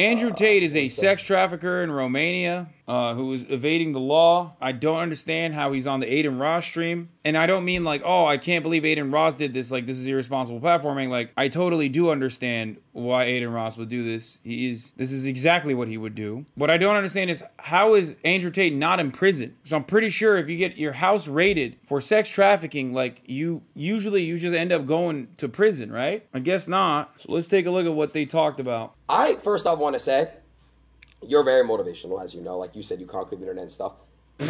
Andrew Tate is a sex trafficker in Romania who is evading the law. I don't understand how he's on the Aiden Ross stream. And I don't mean like, oh, I can't believe Aiden Ross did this. Like, this is irresponsible platforming. Like, I totally do understand why Aiden Ross would do this. This is exactly what he would do. What I don't understand is, how is Andrew Tate not in prison? So I'm pretty sure if you get your house raided for sex trafficking, like, you just end up going to prison, right? I guess not. So let's take a look at what they talked about. First off want to say, you're very motivational, as you know. Like you said, you conquered the internet and stuff.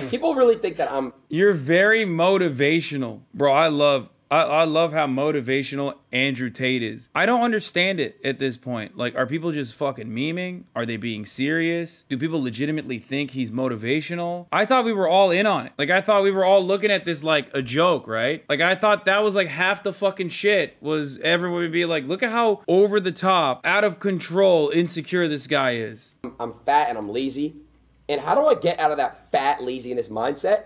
People really think that I'm... You're very motivational. Bro, I love how motivational Andrew Tate is. I don't understand it at this point. Like, are people just fucking memeing? Are they being serious? Do people legitimately think he's motivational? I thought we were all in on it. Like, I thought we were all looking at this like a joke, right? Like, I thought that was like half the fucking shit, was everyone would be like, look at how over the top, out of control, insecure this guy is. I'm fat and I'm lazy. And how do I get out of that fat laziness mindset?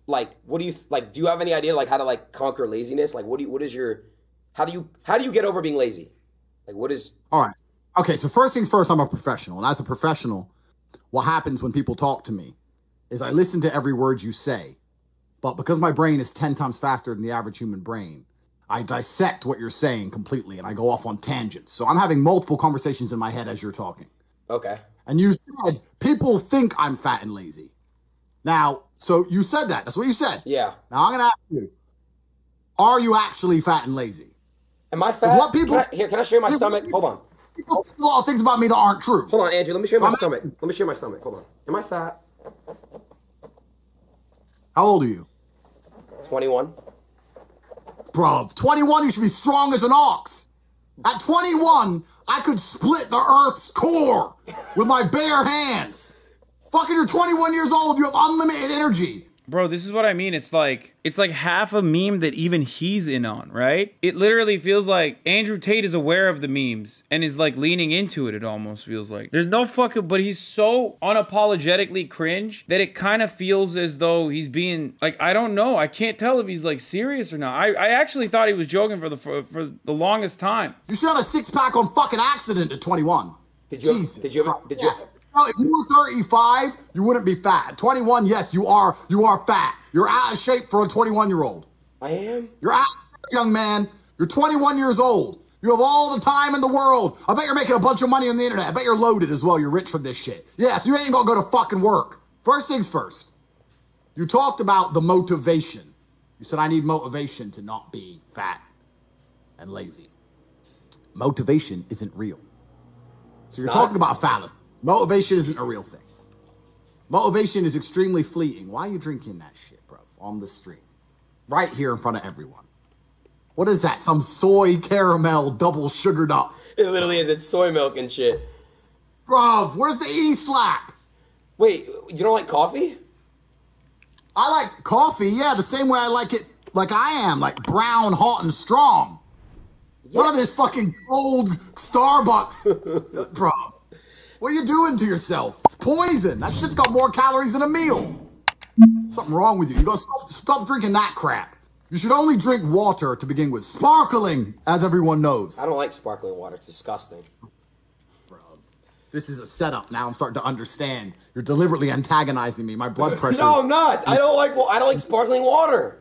Like, what do you like? Do you have any idea like how to like conquer laziness? Like, how do you get over being lazy? Like, what is? All right. Okay. So first things first, I'm a professional, and as a professional, what happens when people talk to me is I listen to every word you say, but because my brain is 10 times faster than the average human brain, I dissect what you're saying completely, and I go off on tangents. So I'm having multiple conversations in my head as you're talking. Okay. And you said people think I'm fat and lazy. Now, so you said that. That's what you said. Yeah. Now I'm going to ask you, are you actually fat and lazy? Am I fat? What people, can I show you my stomach? Hold on. People think a lot of things about me that aren't true. Hold on, Andrew. Let me show you my stomach. Let me show you my stomach. Hold on. Am I fat? How old are you? 21. Bro, 21, you should be strong as an ox. At 21, I could split the Earth's core with my bare hands. Fucking, you're 21 years old. You have unlimited energy. Bro, this is what I mean. It's like half a meme that even he's in on, right? It literally feels like Andrew Tate is aware of the memes and is like leaning into it. It almost feels like there's no fucking, but he's so unapologetically cringe that it kind of feels as though he's being like, I don't know. I can't tell if he's like serious or not. I actually thought he was joking for the longest time. You should have a six-pack on fucking accident at 21. Did you? No, if you were 35, you wouldn't be fat. At 21, yes, you are fat. You're out of shape for a 21-year-old. I am? You're out of shape, young man. You're 21 years old. You have all the time in the world. I bet you're making a bunch of money on the internet. I bet you're loaded as well. You're rich from this shit. Yeah, so you ain't gonna go to fucking work. First things first. You talked about the motivation. You said, I need motivation to not be fat and lazy. Motivation isn't real. So you're talking about fallacy. Motivation isn't a real thing. Motivation is extremely fleeting. Why are you drinking that shit, bro? On the street. Right here in front of everyone. What is that? Some soy caramel double sugared up. It literally is. It's soy milk and shit. Bro, where's the E-slap? Wait, you don't like coffee? I like coffee, yeah, the same way I like it like I am. Like brown, hot, and strong. Yeah. None of this fucking cold Starbucks. Bro. What are you doing to yourself? It's poison. That shit's got more calories than a meal. Something wrong with you. You gotta stop drinking that crap. You should only drink water to begin with. Sparkling, as everyone knows. I don't like sparkling water. It's disgusting. Bro, this is a setup now. I'm starting to understand. You're deliberately antagonizing me. My blood pressure. No, I'm not. I don't like sparkling water.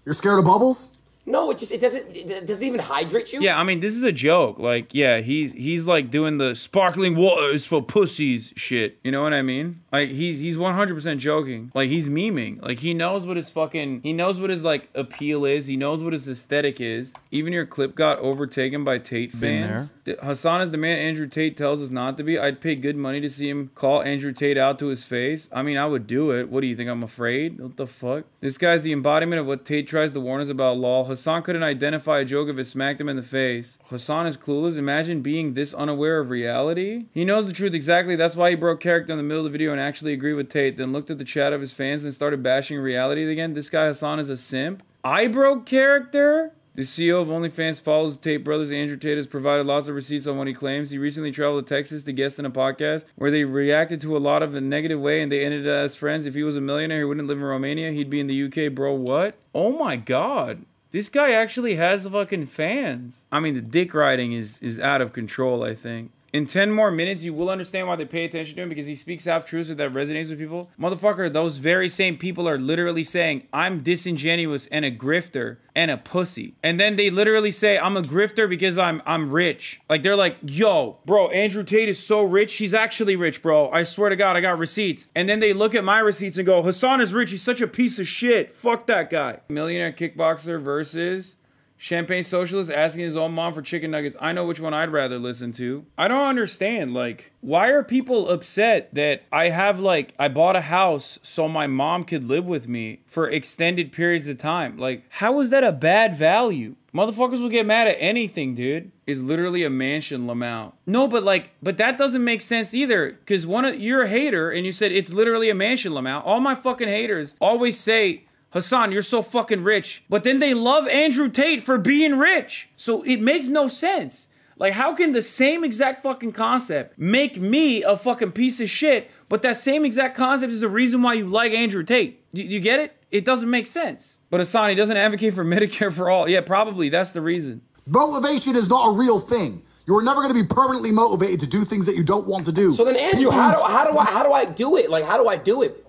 You're scared of bubbles? No, it doesn't even hydrate you. Yeah, I mean, this is a joke. Like, yeah, he's like doing the sparkling water is for pussies shit. You know what I mean? Like, he's 100% joking. Like, he's memeing. Like, he knows what his like appeal is. He knows what his aesthetic is. Even your clip got overtaken by Tate fans. Hassan is the man Andrew Tate tells us not to be. I'd pay good money to see him call Andrew Tate out to his face. I mean, I would do it. What do you think? I'm afraid? What the fuck? This guy's the embodiment of what Tate tries to warn us about. Lol. Hassan couldn't identify a joke if it smacked him in the face. Hassan is clueless. Imagine being this unaware of reality. He knows the truth exactly. That's why he broke character in the middle of the video and actually agreed with Tate. Then looked at the chat of his fans and started bashing reality again. This guy Hassan is a simp. I broke character? The CEO of OnlyFans follows the Tate brothers. Andrew Tate has provided lots of receipts on what he claims. He recently traveled to Texas to guest in a podcast where they reacted to a lot of a negative way and they ended as friends. If he was a millionaire, he wouldn't live in Romania. He'd be in the UK, bro. What? Oh my God. This guy actually has fucking fans. I mean, the dick riding is out of control, I think. In 10 more minutes, you will understand why they pay attention to him, because he speaks half-truths that resonates with people. Motherfucker, those very same people are literally saying, I'm disingenuous and a grifter and a pussy. And then they literally say, I'm a grifter because I'm rich. Like, they're like, yo, bro, Andrew Tate is so rich. He's actually rich, bro. I swear to God, I got receipts. And then they look at my receipts and go, Hassan is rich. He's such a piece of shit. Fuck that guy. Millionaire kickboxer versus... Champagne socialist asking his own mom for chicken nuggets. I know which one I'd rather listen to. I don't understand. Like, why are people upset that I bought a house so my mom could live with me for extended periods of time? Like, how is that a bad value? Motherfuckers will get mad at anything, dude. It's literally a mansion, Lamau. No, but that doesn't make sense either. Because you're a hater and you said it's literally a mansion, Lamau. All my fucking haters always say, Hassan, you're so fucking rich. But then they love Andrew Tate for being rich. So it makes no sense. Like, how can the same exact fucking concept make me a fucking piece of shit, but that same exact concept is the reason why you like Andrew Tate? Do you get it? It doesn't make sense. But Hassan, he doesn't advocate for Medicare for all. Yeah, probably. That's the reason. Motivation is not a real thing. You are never going to be permanently motivated to do things that you don't want to do. So then, Andrew, how do I do it? Like, how do I do it?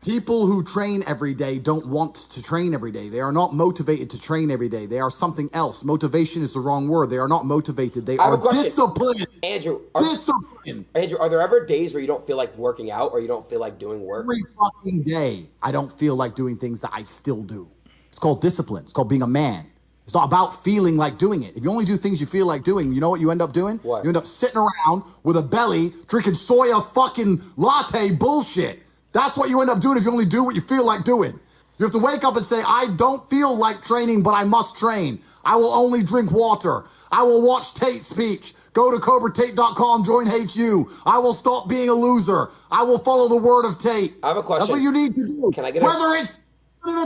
People who train every day don't want to train every day. They are not motivated to train every day. They are something else. Motivation is the wrong word. They are not motivated. They are disciplined. Andrew, disciplined. Are there ever days where you don't feel like working out or you don't feel like doing work? Every fucking day, I don't feel like doing things that I still do. It's called discipline. It's called being a man. It's not about feeling like doing it. If you only do things you feel like doing, you know what you end up doing? What? You end up sitting around with a belly, drinking soya fucking latte bullshit. That's what you end up doing if you only do what you feel like doing. You have to wake up and say, I don't feel like training, but I must train. I will only drink water. I will watch Tate speech. Go to CobraTate.com, join HU. I will stop being a loser. I will follow the word of Tate. I have a question. That's what you need to do. Can I get Whether it's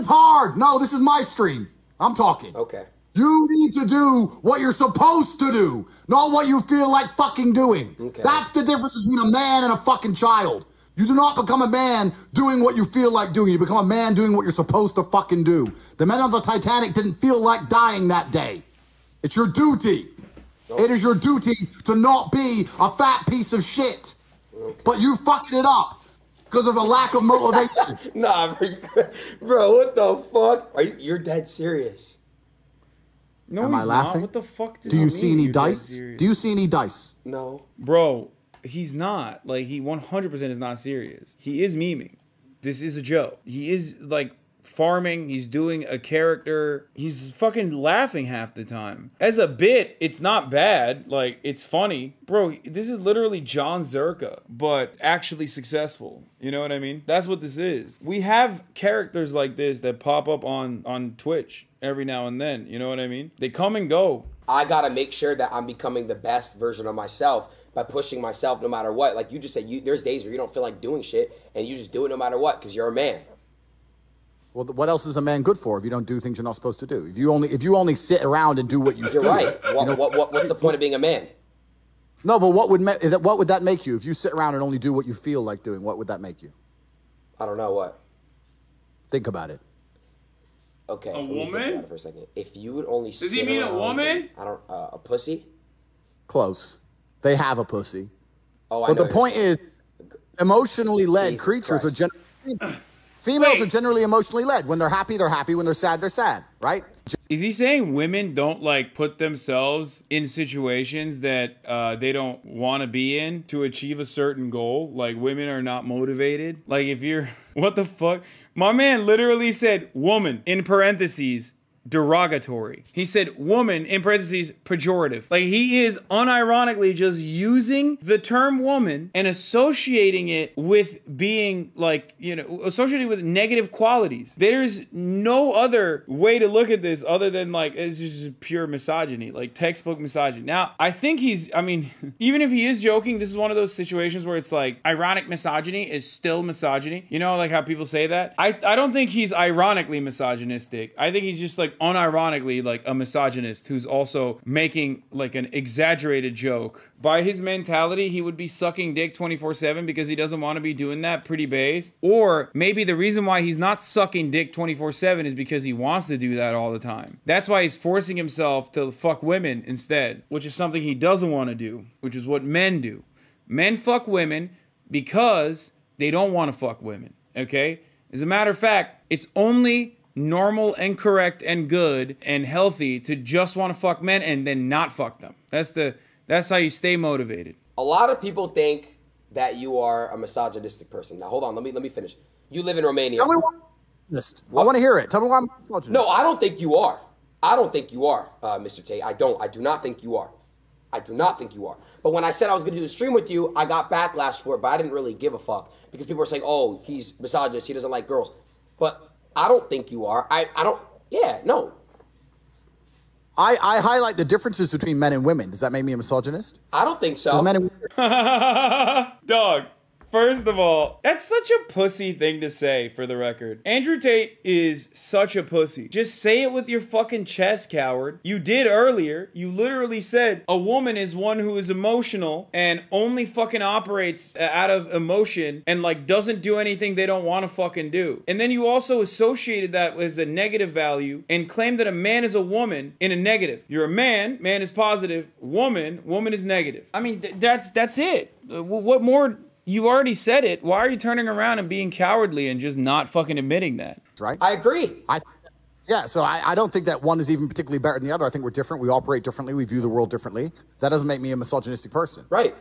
hard. No, this is my stream. I'm talking. Okay. You need to do what you're supposed to do, not what you feel like fucking doing. Okay. That's the difference between a man and a fucking child. You do not become a man doing what you feel like doing. You become a man doing what you're supposed to fucking do. The men on the Titanic didn't feel like dying that day. It's your duty. Nope. It is your duty to not be a fat piece of shit. Okay. But you fucking it up because of a lack of motivation. Nah, bro, what the fuck? You're dead serious. No, Am I laughing? What the fuck does Do you that see mean, any dice? Do you see any dice? No. Bro, he's not. Like, he 100% is not serious. He is memeing. This is a joke. He is, like, farming. He's doing a character. He's fucking laughing half the time. As a bit, it's not bad. Like, it's funny. Bro, this is literally John Zerka, but actually successful. You know what I mean? That's what this is. We have characters like this that pop up on Twitch every now and then. You know what I mean? They come and go. I gotta make sure that I'm becoming the best version of myself by pushing myself no matter what. Like you just said, there's days where you don't feel like doing shit, and you just do it no matter what because you're a man. Well, what else is a man good for if you don't do things you're not supposed to do? If you only sit around and do what you feel. You're right. What's the point of being a man? No, but what would that make you if you sit around and only do what you feel like doing? What would that make you? I don't know what. Think about it. Okay. A woman? Think about it for a second. If you would only does he mean a woman? A pussy. Close. They have a pussy. Oh, but the point is, emotionally led Jesus creatures Christ. are generally females are generally emotionally led. When they're happy, they're happy. When they're sad, right? Is he saying women don't like put themselves in situations that they don't want to be in to achieve a certain goal? Like women are not motivated? Like if you're, what the fuck? My man literally said woman in parentheses derogatory. He said woman in parentheses pejorative. Like he is unironically just using the term woman and associating it with being like, you know, associating with negative qualities. There's no other way to look at this other than like it's just pure misogyny, like textbook misogyny. Now, I think I mean, even if he is joking, this is one of those situations where it's like ironic misogyny is still misogyny. You know, like how people say that? I don't think he's ironically misogynistic. I think he's just like but unironically like a misogynist who's also making like an exaggerated joke. By his mentality, he would be sucking dick 24/7 because he doesn't want to be doing that, pretty based. Or maybe the reason why he's not sucking dick 24/7 is because he wants to do that all the time. That's why he's forcing himself to fuck women instead, which is something he doesn't want to do, which is what men do. Men fuck women because they don't want to fuck women, okay? As a matter of fact, it's only normal and correct and good and healthy to just want to fuck men and then not fuck them. That's how you stay motivated. A lot of people think that you are a misogynistic person. Now, hold on. Let me finish. You live in Romania. Tell me what. I want to hear it. Tell me why I'm misogynist. No, I don't think you are. I don't think you are, Mr. Tate. I do not think you are. I do not think you are. But when I said I was going to do the stream with you, I got backlash for it, but I didn't really give a fuck because people were saying, oh, he's misogynist. He doesn't like girls. But I don't think you are. I don't. Yeah, no. I highlight the differences between men and women. Does that make me a misogynist? I don't think so. Men and Dog. First of all, that's such a pussy thing to say, for the record. Andrew Tate is such a pussy. Just say it with your fucking chest, coward. You did earlier. You literally said a woman is one who is emotional and only fucking operates out of emotion and like doesn't do anything they don't want to fucking do. And then you also associated that with a negative value and claimed that a man is a woman in a negative. You're a man, man is positive, woman is negative. I mean, that's it. What more? You've already said it. Why are you turning around and being cowardly and just not fucking admitting that? Right? I agree. So I don't think that one is even particularly better than the other. I think we're different. We operate differently. We view the world differently. That doesn't make me a misogynistic person. Right.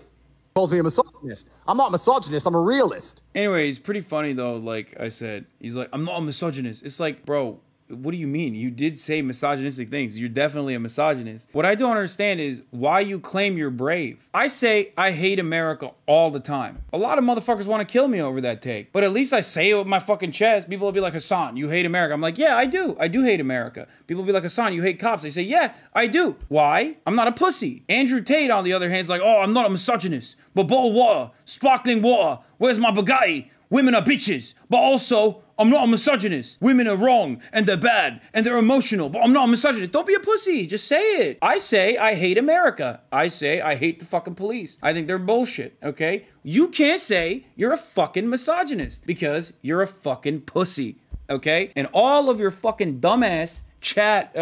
Calls me a misogynist. I'm not a misogynist. I'm a realist. Anyway, it's pretty funny though. Like I said, he's like, I'm not a misogynist. It's like, bro, what do you mean? You did say misogynistic things. You're definitely a misogynist. What I don't understand is why you claim you're brave. I say I hate America all the time. A lot of motherfuckers want to kill me over that take. But at least I say it with my fucking chest. People will be like, Hassan, you hate America. I'm like, yeah, I do. I do hate America. People will be like, Hassan, you hate cops. I say, yeah, I do. Why? I'm not a pussy. Andrew Tate, on the other hand, is like, oh, I'm not a misogynist. But bottled water, sparkling water, where's my Bugatti? Women are bitches. But also, I'm not a misogynist. Women are wrong, and they're bad, and they're emotional, but I'm not a misogynist. Don't be a pussy. Just say it. I say I hate America. I say I hate the fucking police. I think they're bullshit, okay? You can't say you're a fucking misogynist because you're a fucking pussy, okay? And all of your fucking dumbass chat,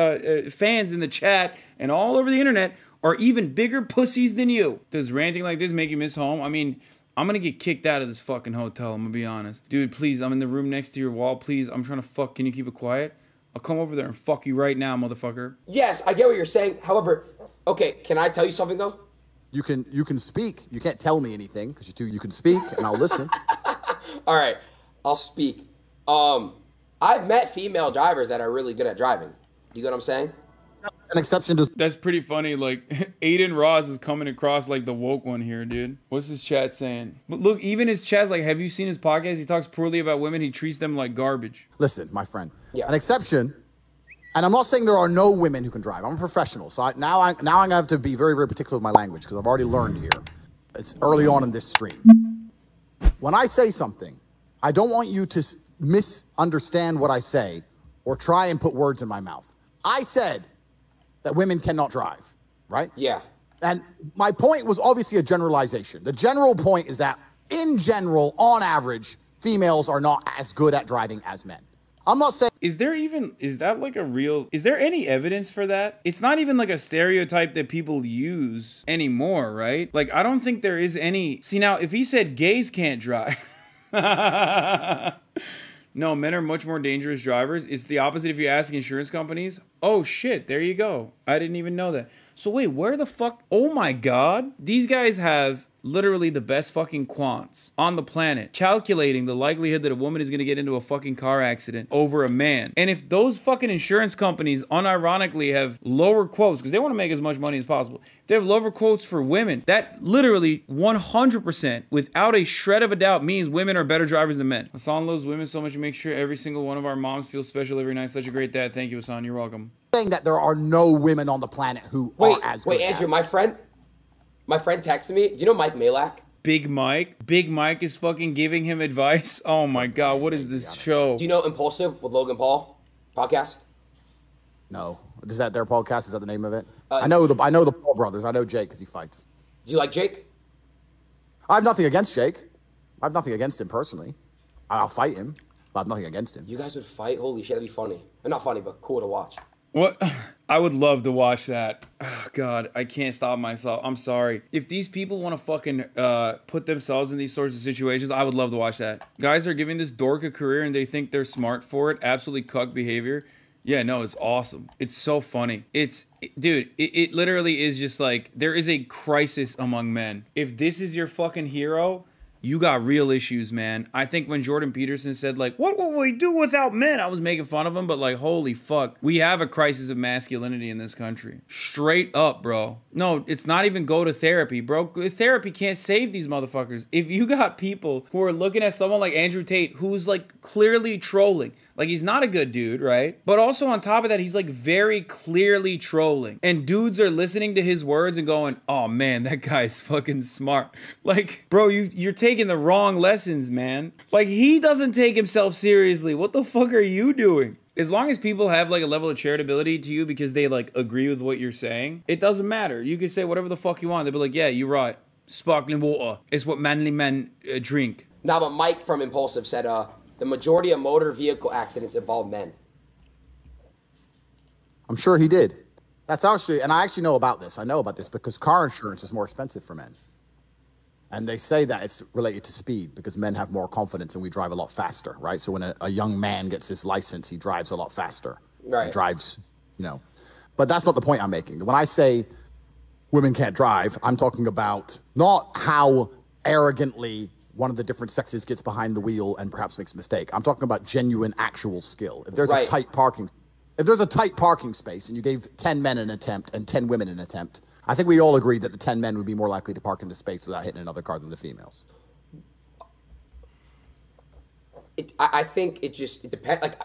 fans in the chat and all over the internet are even bigger pussies than you. Does ranting like this make you miss home? I mean, I'm gonna get kicked out of this fucking hotel, I'm gonna be honest. Dude, please, I'm in the room next to your wall. Please, I'm trying to fuck. Can you keep it quiet? I'll come over there and fuck you right now, motherfucker. Yes, I get what you're saying. However, okay, can I tell you something, though? You can speak. You can't tell me anything, because you can speak, and I'll listen. All right, I'll speak. I've met female drivers that are really good at driving. You get what I'm saying? An exception to... That's pretty funny. Like, Aiden Ross is coming across like the woke one here, dude. What's his chat saying? But look, even his chat's like, have you seen his podcast? He talks poorly about women. He treats them like garbage. Listen, my friend. Yeah. An exception, and I'm not saying there are no women who can drive. I'm a professional, so now I'm going to have to be very, very particular with my language, because I've already learned here. It's early on in this stream. When I say something, I don't want you to misunderstand what I say or try and put words in my mouth. I said that women cannot drive, right? Yeah. And my point was obviously a generalization. The general point is that, in general, on average, females are not as good at driving as men. I'm not saying... Is there any evidence for that? It's not even like a stereotype that people use anymore, right? Like, I don't think there is any... See, now, if he said gays can't drive... No, men are much more dangerous drivers. It's the opposite if you ask insurance companies. Oh, shit, there you go. I didn't even know that. So wait, where the fuck? Oh my God. These guys have literally the best fucking quants on the planet, calculating the likelihood that a woman is going to get into a fucking car accident over a man. And if those fucking insurance companies unironically have lower quotes, because they want to make as much money as possible, if they have lower quotes for women, that literally 100% without a shred of a doubt means women are better drivers than men. Hassan loves women so much, you make sure every single one of our moms feels special every night. Such a great dad. Thank you, Hassan. You're welcome. Saying that there are no women on the planet who are as good. Wait, Andrew, my friend texted me. Do you know Mike Malak? Big Mike is fucking giving him advice. Oh my God, what is this show? Do you know Impulsive with Logan Paul podcast? No. Is that their podcast? Is that the name of it? I know the Paul brothers. I know Jake because he fights. Do you like Jake? I have nothing against Jake. I have nothing against him personally. I'll fight him, but I have nothing against him. You guys would fight? Holy shit, that'd be funny. Not funny, but cool to watch. What? I would love to watch that. Oh, God, I can't stop myself. I'm sorry. If these people want to fucking put themselves in these sorts of situations, I would love to watch that. Guys are giving this dork a career and they think they're smart for it. Absolutely cuck behavior. Yeah, no, it's awesome. It's so funny. Dude, it literally is just like, there is a crisis among men. If this is your fucking hero, you got real issues, man. I think when Jordan Peterson said, like, what will we do without men? I was making fun of him, but like, holy fuck. We have a crisis of masculinity in this country. Straight up, bro. No, it's not even go to therapy, bro. Therapy can't save these motherfuckers. If you got people who are looking at someone like Andrew Tate, who's like clearly trolling, like he's not a good dude, right? But also on top of that, he's like very clearly trolling. And dudes are listening to his words and going, oh man, that guy's fucking smart. Like, bro, you're taking the wrong lessons, man. Like, he doesn't take himself seriously. What the fuck are you doing? As long as people have like a level of charitability to you because they like agree with what you're saying, it doesn't matter. You can say whatever the fuck you want. They'll be like, yeah, you're right. Sparkling water is what manly men drink. Nah, but Mike from Impulsive said, the majority of motor vehicle accidents involve men. I'm sure he did. That's actually, and I actually know about this. I know about this because car insurance is more expensive for men. And they say that it's related to speed because men have more confidence and we drive a lot faster, right? So when a young man gets his license, he drives a lot faster. Right. He drives, you know. But that's not the point I'm making. When I say women can't drive, I'm talking about not how arrogantly one of the different sexes gets behind the wheel and perhaps makes a mistake. I'm talking about genuine, actual skill. If there's a tight parking space and you gave 10 men an attempt and 10 women an attempt, I think we all agreed that the 10 men would be more likely to park into space without hitting another car than the females. I think it depends. Like,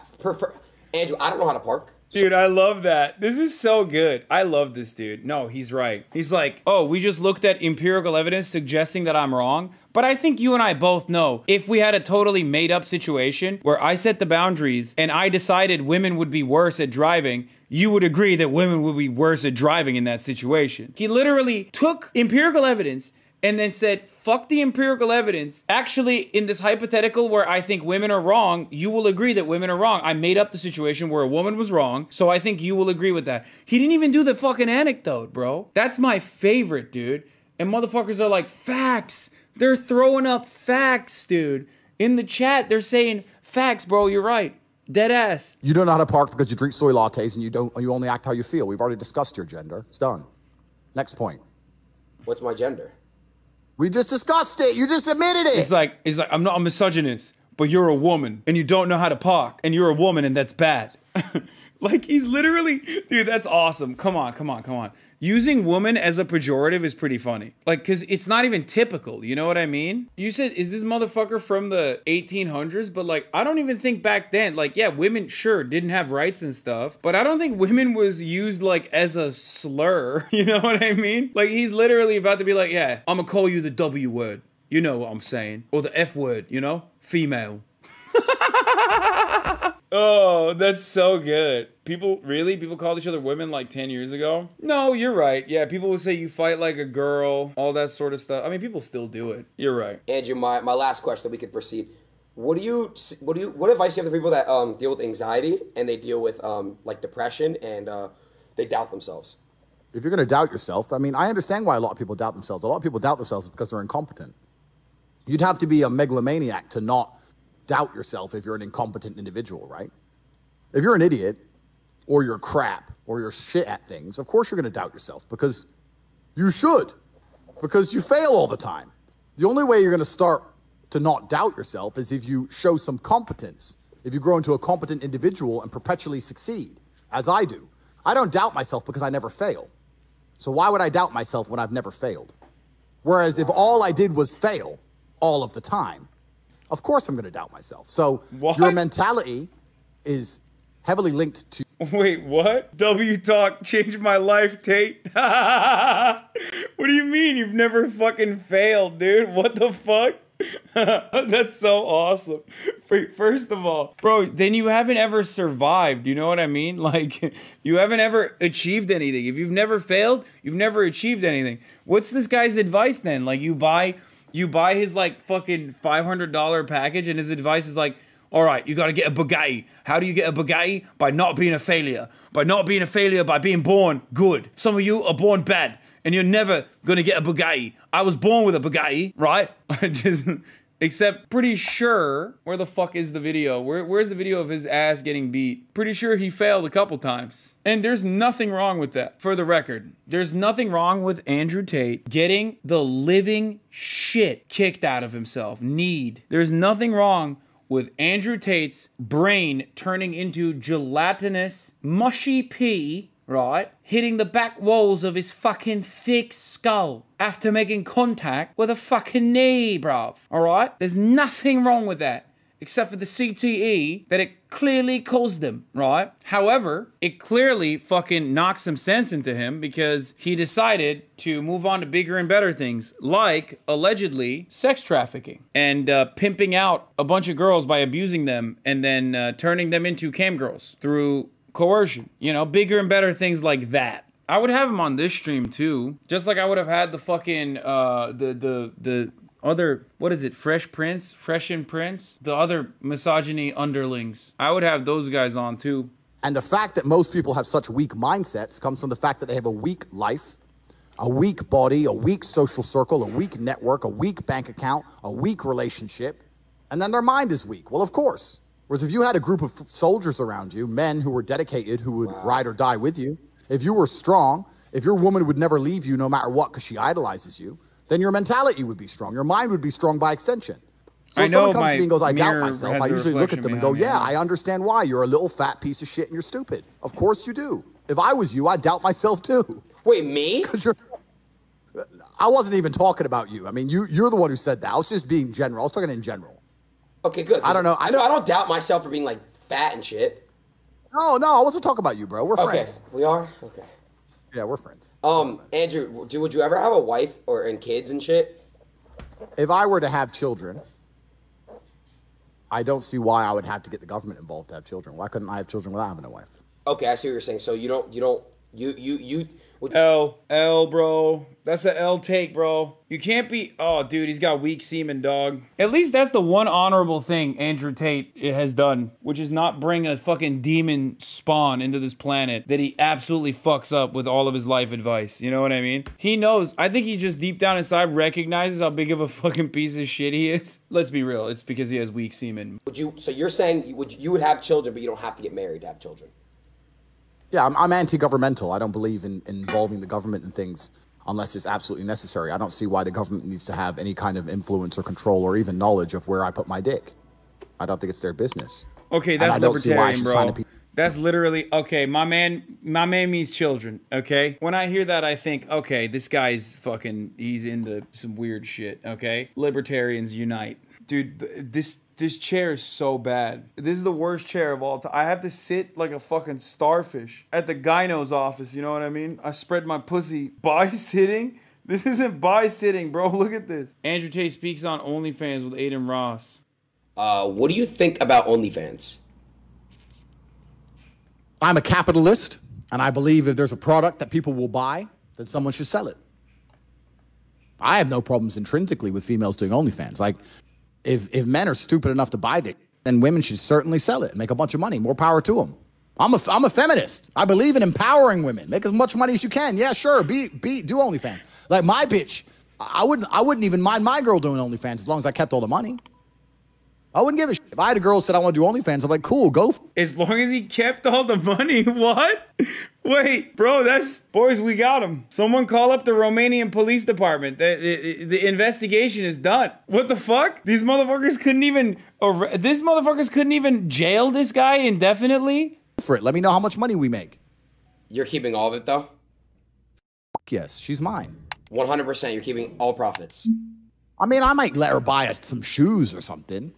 Andrew, I don't know how to park. Dude, I love that. This is so good. I love this dude. No, he's right. He's like, oh, we just looked at empirical evidence suggesting that I'm wrong. But I think you and I both know if we had a totally made up situation where I set the boundaries and I decided women would be worse at driving, you would agree that women would be worse at driving in that situation. He literally took empirical evidence and then said, fuck the empirical evidence. Actually, in this hypothetical where I think women are wrong, you will agree that women are wrong. I made up the situation where a woman was wrong, so I think you will agree with that. He didn't even do the fucking anecdote, bro. That's my favorite, dude. And motherfuckers are like, facts. They're throwing up facts, dude. In the chat, they're saying, facts, bro, you're right. Dead ass. You don't know how to park because you drink soy lattes and you only act how you feel. We've already discussed your gender. It's done. Next point. What's my gender? We just discussed it. You just admitted it. It's like I'm not a misogynist, but you're a woman and you don't know how to park and you're a woman and that's bad. Like he's literally, dude, that's awesome. Come on. Using woman as a pejorative is pretty funny. Like, cause it's not even typical, you know what I mean? You said, is this motherfucker from the 1800s? But like, I don't even think back then, like, yeah, women sure didn't have rights and stuff, but I don't think women was used like as a slur, you know what I mean? Like he's literally about to be like, yeah, I'm gonna call you the W word. You know what I'm saying? Or the F word, you know? Female. Oh, that's so good. People called each other women like 10 years ago? No, you're right. Yeah, people would say you fight like a girl, all that sort of stuff. I mean, people still do it. You're right. Andrew, my last question, we could proceed. What advice do you have for people that deal with anxiety and they deal with like depression and they doubt themselves? If you're going to doubt yourself, I mean, I understand why a lot of people doubt themselves. A lot of people doubt themselves because they're incompetent. You'd have to be a megalomaniac to not doubt yourself if you're an incompetent individual, right? If you're an idiot or you're crap or you're shit at things, of course you're going to doubt yourself because you should, because you fail all the time. The only way you're going to start to not doubt yourself is if you show some competence, if you grow into a competent individual and perpetually succeed, as I do. I don't doubt myself because I never fail. So why would I doubt myself when I've never failed? Whereas if all I did was fail all of the time, of course I'm going to doubt myself. So your mentality is heavily linked to... Wait, what? W Talk changed my life, Tate? What do you mean you've never fucking failed, dude? What the fuck? That's so awesome. First of all, bro, then you haven't ever survived. You know what I mean? Like, you haven't ever achieved anything. If you've never failed, you've never achieved anything. What's this guy's advice then? Like, you buy his like fucking $500 package, and his advice is like, all right, you got to get a Bugatti. How do you get a Bugatti? By not being a failure. By not being a failure, by being born good. Some of you are born bad, and you're never going to get a Bugatti. I was born with a Bugatti, right? Except pretty sure, where the fuck is the video? Where's the video of his ass getting beat? Pretty sure he failed a couple times. And there's nothing wrong with that, for the record. There's nothing wrong with Andrew Tate getting the living shit kicked out of himself. There's nothing wrong with Andrew Tate's brain turning into gelatinous, mushy pee, right? Hitting the back walls of his fucking thick skull after making contact with a fucking knee, bruv. Alright? There's nothing wrong with that. Except for the CTE that it clearly caused him, right? However, it clearly fucking knocked some sense into him because he decided to move on to bigger and better things, like, allegedly, sex trafficking and pimping out a bunch of girls by abusing them and then turning them into cam girls through coercion. You know, bigger and better things like that. I would have him on this stream too, just like I would have had the fucking the other, what is it, Fresh and Prince, the other misogyny underlings. I would have those guys on too. And the fact that most people have such weak mindsets comes from the fact that they have a weak life, a weak body, a weak social circle, a weak network, a weak bank account, a weak relationship, and then their mind is weak. Well, of course. Whereas if you had a group of soldiers around you, men who were dedicated, who would ride or die with you, if you were strong, if your woman would never leave you no matter what because she idolizes you, then your mentality would be strong. Your mind would be strong by extension. So if someone comes to me and goes, I doubt myself, I usually look at them and go, yeah, I understand why. You're a little fat piece of shit and you're stupid. Of course you do. If I was you, I'd doubt myself too. Wait, me? I wasn't even talking about you. I mean, you're the one who said that. I was just being general. I was talking in general. Okay, good. I don't know. I don't doubt myself for being like fat and shit. No, I wasn't talking about you, bro. We're friends. Okay, we are? Okay. Yeah, we're friends. Andrew, would you ever have a wife and kids and shit? If I were to have children, I don't see why I would have to get the government involved to have children. Why couldn't I have children without having a wife? Okay, I see what you're saying. So you L, bro. That's an L take, bro. You can't be... Oh, dude, he's got weak semen, dog. At least that's the one honorable thing Andrew Tate has done, which is not bring a fucking demon spawn into this planet that he absolutely fucks up with all of his life advice. You know what I mean? He knows. I think he just deep down inside recognizes how big of a fucking piece of shit he is. Let's be real. It's because he has weak semen. So you're saying you would have children, but you don't have to get married to have children? Yeah, I'm anti-governmental. I don't believe in involving the government in things unless it's absolutely necessary. I don't see why the government needs to have any kind of influence or control or even knowledge of where I put my dick. I don't think it's their business. Okay, that's libertarian, bro. That's literally, okay, my man means children, okay? When I hear that, I think, okay, this guy's fucking, he's into some weird shit, okay? Libertarians unite. Dude, this chair is so bad. This is the worst chair of all time. I have to sit like a fucking starfish at the gyno's office, you know what I mean? I spread my pussy. Bi-sitting? This isn't bi-sitting, bro. Look at this. Andrew Tate speaks on OnlyFans with Aiden Ross. What do you think about OnlyFans? I'm a capitalist, and I believe if there's a product that people will buy, then someone should sell it. I have no problems intrinsically with females doing OnlyFans. Like, if men are stupid enough to buy it, then women should certainly sell it and make a bunch of money. More power to them. I'm a feminist. I believe in empowering women. Make as much money as you can. Yeah, sure. Do OnlyFans. Like my bitch, I wouldn't even mind my girl doing OnlyFans as long as I kept all the money. I wouldn't give a shit. If I had a girl who said I want to do OnlyFans, I'm like, cool, go. As long as he kept all the money, what? Wait, bro, boys, we got him. Someone call up the Romanian police department. The investigation is done. What the fuck? These motherfuckers couldn't even jail this guy indefinitely? For it. Let me know how much money we make. You're keeping all of it, though? Yes, she's mine. 100%, you're keeping all profits. I mean, I might let her buy some shoes or something.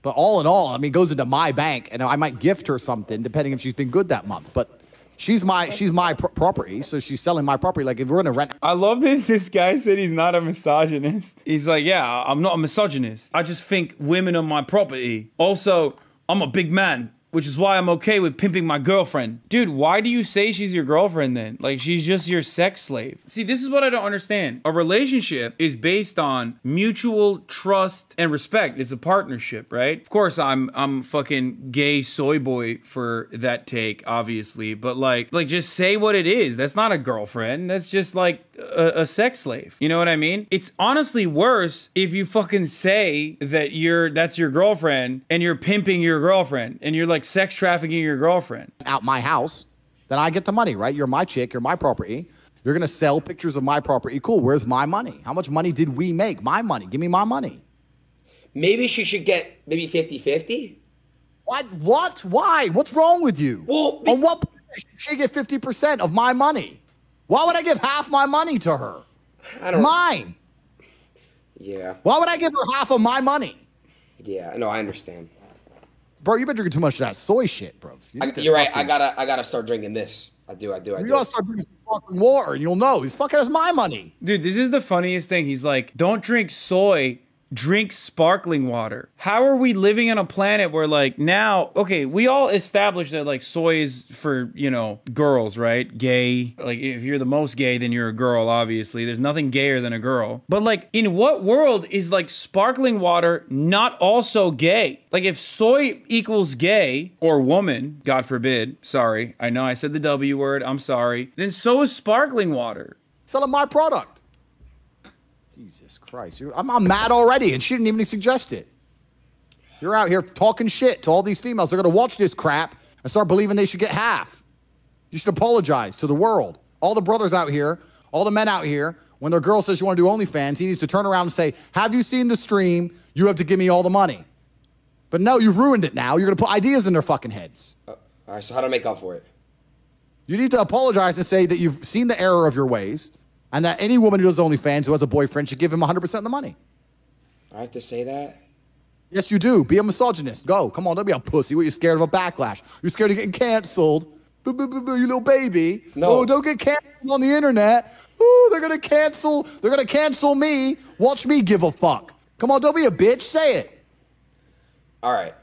But all in all, I mean, it goes into my bank, and I might gift her something, depending if she's been good that month. But She's my property, so she's selling my property. Like if we're gonna rent. I love that this guy said he's not a misogynist. He's like, yeah, I'm not a misogynist. I just think women are my property. Also, I'm a big man, which is why I'm okay with pimping my girlfriend. Dude, why do you say she's your girlfriend then? Like, she's just your sex slave. See, this is what I don't understand. A relationship is based on mutual trust and respect. It's a partnership, right? Of course, I'm fucking gay soy boy for that take, obviously. But like just say what it is. That's not a girlfriend. That's just like a sex slave. You know what I mean? It's honestly worse if you fucking say that that's your girlfriend and you're pimping your girlfriend and you're like sex trafficking your girlfriend. Out my house, then I get the money, right? You're my chick, you're my property. You're gonna sell pictures of my property. Cool, where's my money? How much money did we make? My money, give me my money. Maybe she should get maybe 50-50? What? Why? What's wrong with you? Well, on what should she get 50% of my money? Why would I give half my money to her? I don't Mine. Yeah. Why would I give her half of my money? Yeah, no, I understand. Bro, you've been drinking too much of that soy shit, bro. You're right. I gotta start drinking this. I do. You gotta start drinking some fucking water, and you'll know. He's fucking has my money. Dude, this is the funniest thing. He's like, don't drink soy, drink sparkling water. How are we living on a planet where like now, okay, we all established that like soy is for, you know, girls, right? Gay. Like if you're the most gay, then you're a girl, obviously. There's nothing gayer than a girl. But like in what world is like sparkling water not also gay? Like if soy equals gay or woman, God forbid, sorry, I know I said the W word, I'm sorry, then so is sparkling water. Selling my product. Jesus Christ. I'm mad already, and she didn't even suggest it. You're out here talking shit to all these females. They're going to watch this crap and start believing they should get half. You should apologize to the world. All the brothers out here, all the men out here, when their girl says you want to do OnlyFans, he needs to turn around and say, have you seen the stream? You have to give me all the money. But no, you've ruined it now. You're going to put ideas in their fucking heads. All right, so how do I make up for it? You need to apologize and say that you've seen the error of your ways, and that any woman who does OnlyFans who has a boyfriend should give him 100% of the money. I have to say that? Yes, you do. Be a misogynist. Go. Come on, don't be a pussy. What, you scared of a backlash? You're scared of getting canceled. You little baby. No. Oh, don't get canceled on the internet. Ooh, they're going to cancel. They're going to cancel me. Watch me give a fuck. Come on, don't be a bitch. Say it. All right.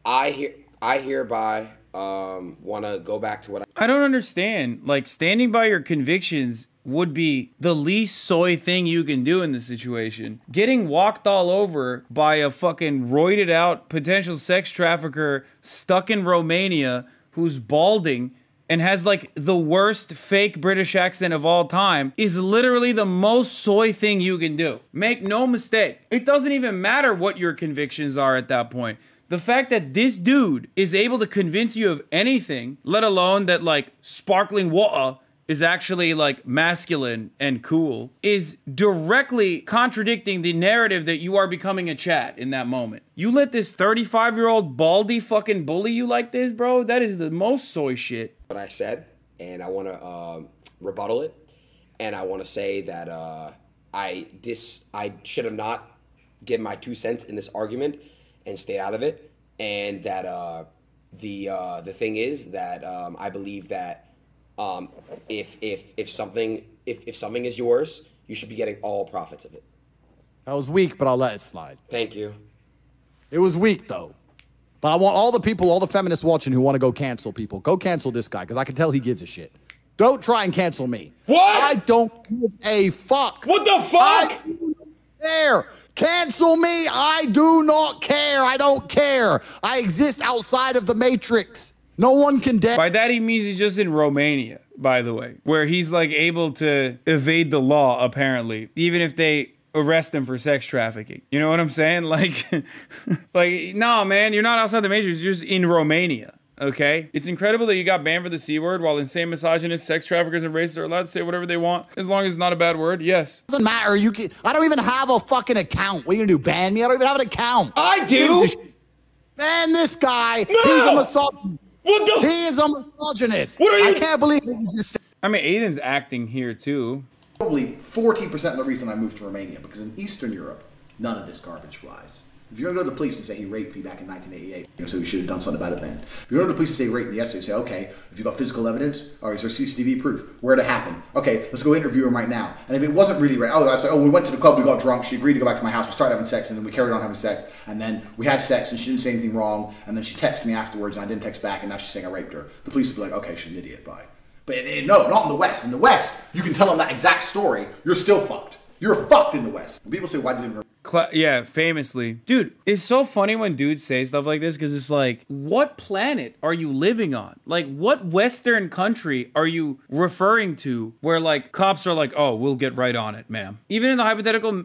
I hereby want to go back to what I don't understand. Like, standing by your convictions would be the least soy thing you can do in this situation. Getting walked all over by a fucking roided out potential sex trafficker stuck in Romania who's balding and has like the worst fake British accent of all time is literally the most soy thing you can do. Make no mistake. It doesn't even matter what your convictions are at that point. The fact that this dude is able to convince you of anything, let alone that like sparkling water is actually like masculine and cool, is directly contradicting the narrative that you are becoming a chat in that moment. You let this 35-year-old baldy fucking bully you like this, bro? That is the most soy shit. What I said, and I want to rebuttal it, and I want to say that I should have not given my 2 cents in this argument and stay out of it, and that the thing is that I believe that if something is yours, you should be getting all profits of it. That was weak, but I'll let it slide. Thank you. It was weak, though. But I want all the people, all the feminists watching who want to go cancel people, go cancel this guy, because I can tell he gives a shit. Don't try and cancel me. What? I don't give a fuck. What the fuck? I don't care. Cancel me. I do not care. I don't care. I exist outside of the matrix. No one can dare. By that he means he's just in Romania, by the way, where he's like able to evade the law, apparently, even if they arrest him for sex trafficking. You know what I'm saying? Like, no, man, you're not outside the matrix. You're just in Romania. Okay? It's incredible that you got banned for the C word while insane misogynists, sex traffickers, and racists are allowed to say whatever they want as long as it's not a bad word. Yes. Doesn't matter. I don't even have a fucking account. What are you gonna do? Ban me? I don't even have an account. I do. Man, this guy. No. He's a misogynist. What the? He is a misogynist. What are you? I can't believe that you just said. I mean, Aiden's acting here too. Probably 40% of the reason I moved to Romania, because in Eastern Europe, none of this garbage flies. If you're going to go to the police and say he raped me back in 1988, so we should have done something about it then. If you go to the police and say he raped me yesterday, say, okay, if you got physical evidence, or is there CCTV proof? Where'd it happen? Okay, let's go interview him right now. And if it wasn't really rape, that's like, oh, we went to the club, we got drunk, she agreed to go back to my house, we started having sex, and then we carried on having sex, and then we had sex, and she didn't say anything wrong, and then she texted me afterwards, and I didn't text back, and now she's saying I raped her. The police would be like, okay, she's an idiot, bye. But no, not in the West. In the West, you can tell them that exact story, you're still fucked. You're fucked in the West. When people say, why didn't you yeah, famously. Dude, it's so funny when dudes say stuff like this because it's like, what planet are you living on? Like, what Western country are you referring to where, like, cops are like, oh, we'll get right on it, ma'am. Even in the hypothetical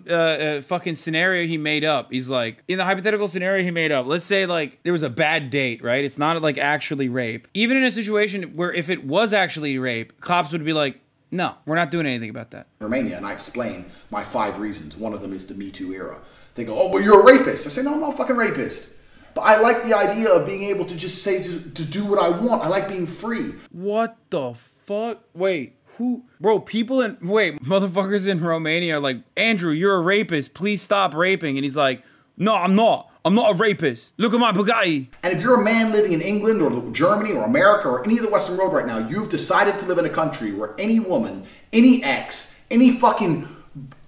fucking scenario he made up, he's like, in the hypothetical scenario he made up, let's say, like, there was a bad date, right? It's not, like, actually rape. Even in a situation where if it was actually rape, cops would be like, no, we're not doing anything about that. Romania, and I explain my 5 reasons. One of them is the Me Too era. They go, oh, well, you're a rapist. I say, no, I'm not a fucking rapist. But I like the idea of being able to just say, to do what I want. I like being free. What the fuck? Wait, who? Bro, motherfuckers in Romania are like, Andrew, you're a rapist. Please stop raping. And he's like, no, I'm not. I'm not a rapist. Look at my Bugatti. And if you're a man living in England or Germany or America or any of the Western world right now, you've decided to live in a country where any woman, any ex, any fucking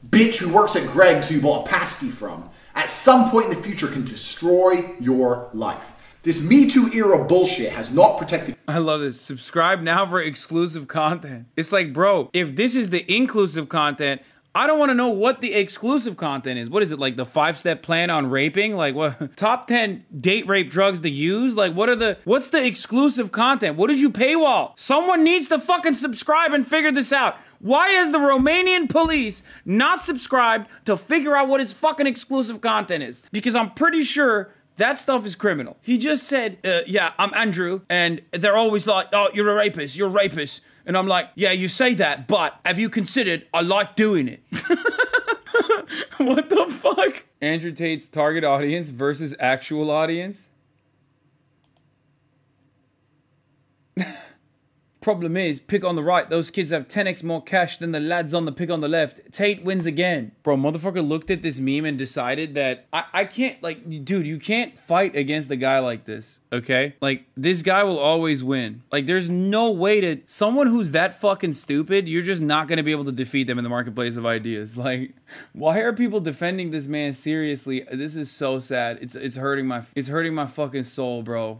bitch who works at Greg's who you bought a pasty from, at some point in the future can destroy your life. This Me Too era bullshit has not protected. I love this. Subscribe now for exclusive content. It's like, bro, if this is the inclusive content, I don't want to know what the exclusive content is. What is it, like the 5-step plan on raping? Like what? Top 10 date rape drugs to use? Like what's the exclusive content? What did you paywall? Someone needs to fucking subscribe and figure this out. Why has the Romanian police not subscribed to figure out what his fucking exclusive content is? Because I'm pretty sure that stuff is criminal. He just said, yeah, I'm Andrew, and they're always like, oh, you're a rapist, you're a rapist. And I'm like, yeah, you say that, but have you considered I like doing it? What the fuck? Andrew Tate's target audience versus actual audience? Problem is, pick on the right, those kids have 10x more cash than the lads on the pick on the left. Tate wins again. Bro, motherfucker looked at this meme and decided that I can't, like, dude, you can't fight against a guy like this, okay? Like, this guy will always win. Like, there's no way to, someone who's that fucking stupid, you're just not gonna be able to defeat them in the marketplace of ideas. Like, why are people defending this man seriously? This is so sad. It's hurting my fucking soul, bro.